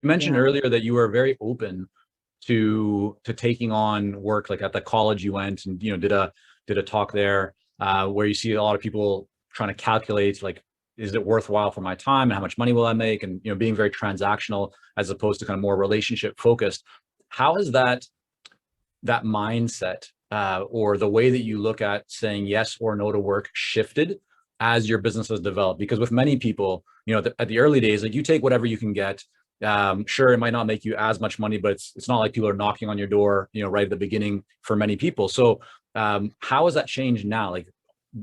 You mentioned Yeah. earlier that you were very open to taking on work, like at the college you went and did a talk there, where you see a lot of people trying to calculate, like, is it worthwhile for my time and how much money will I make, and being very transactional as opposed to kind of more relationship focused. How has that mindset, or the way that you look at saying yes or no to work shifted as your business has developed? Because with many people, at the early days, like, you take whatever you can get. Sure, it might not make you as much money, but it's not like people are knocking on your door, right at the beginning for many people. So how has that changed now? Like,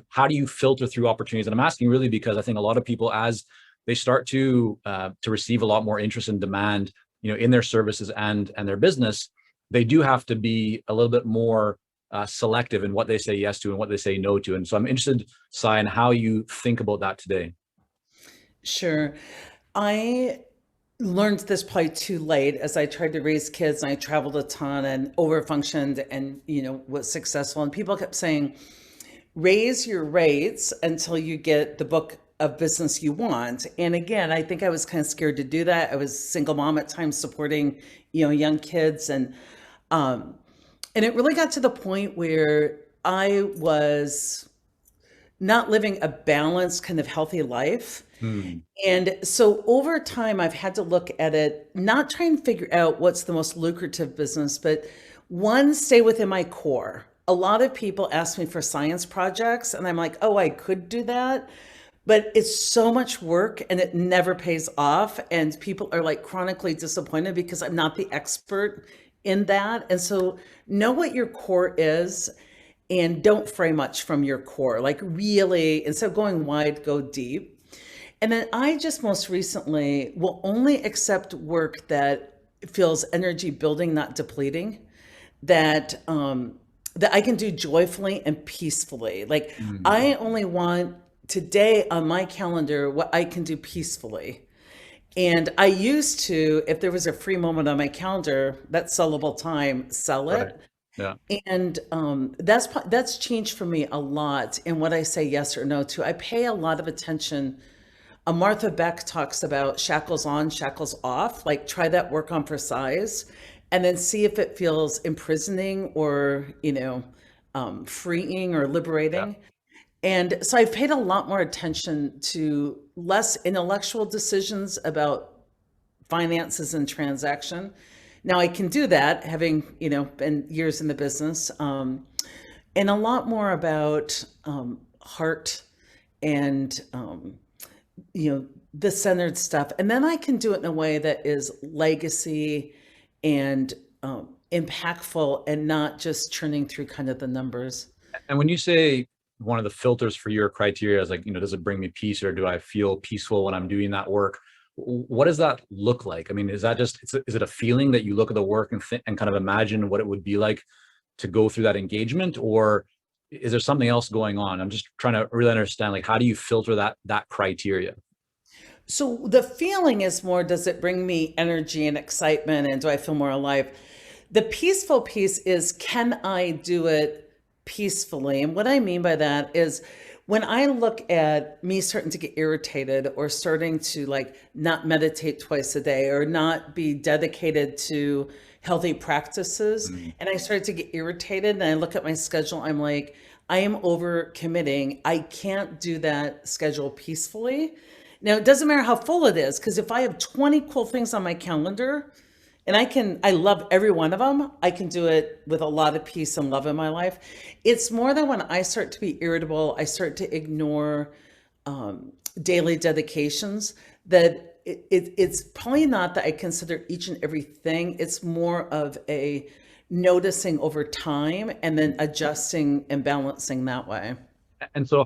how do you filter through opportunities? And I'm asking really because I think a lot of people, as they start to receive a lot more interest and demand, in their services and their business, they do have to be a little bit more selective in what they say yes to and what they say no to. And so I'm interested, Cy, in how you think about that today. Sure. I learned this probably too late as I tried to raise kids and I traveled a ton and overfunctioned and, was successful. And people kept saying, raise your rates until you get the book of business you want. And again, I think I was kind of scared to do that. I was single mom at times supporting, young kids. And it really got to the point where I was not living a balanced kind of healthy life. Hmm. And so over time, I've had to look at it, not try and figure out what's the most lucrative business, but one, stay within my core. A lot of people ask me for science projects, and I'm like, oh, I could do that. But it's so much work and it never pays off. And people are like chronically disappointed because I'm not the expert in that. And so know what your core is and don't fray much from your core. Like really, instead of going wide, go deep. And then I just most recently will only accept work that feels energy building, not depleting, that I can do joyfully and peacefully. Like Hmm. I only want today on my calendar what I can do peacefully. And I used to, if there was a free moment on my calendar, that sellable time, sell Right. it. Yeah. And that's changed for me a lot in what I say yes or no to. I pay a lot of attention. Martha Beck talks about shackles on, shackles off. Like try that work on for size, and then see if it feels imprisoning or freeing or Yeah. liberating. And so I've paid a lot more attention to less intellectual decisions about finances and transaction. Now I can do that having, been years in the business, and a lot more about heart and, the centered stuff. And then I can do it in a way that is legacy and impactful and not just churning through kind of the numbers. And when you say one of the filters for your criteria is, like, does it bring me peace, or do I feel peaceful when I'm doing that work? What does that look like? I mean, is that just, is it a feeling that you look at the work and kind of imagine what it would be like to go through that engagement, or is there something else going on? I'm just trying to really understand, like, how do you filter that criteria? So the feeling is more, does it bring me energy and excitement and do I feel more alive? The peaceful piece is, can I do it peacefully? And what I mean by that is when I look at me starting to get irritated or starting to like not meditate twice a day or not be dedicated to healthy practices, Mm. and I start to get irritated and I look at my schedule, I'm like, I am over committing. I can't do that schedule peacefully. Now, it doesn't matter how full it is, because if I have 20 cool things on my calendar and I love every one of them, I can do it with a lot of peace and love in my life. It's more than when I start to be irritable, I start to ignore daily dedications, that it's probably not that I consider each and everything. It's more of a noticing over time and then adjusting and balancing that way. And so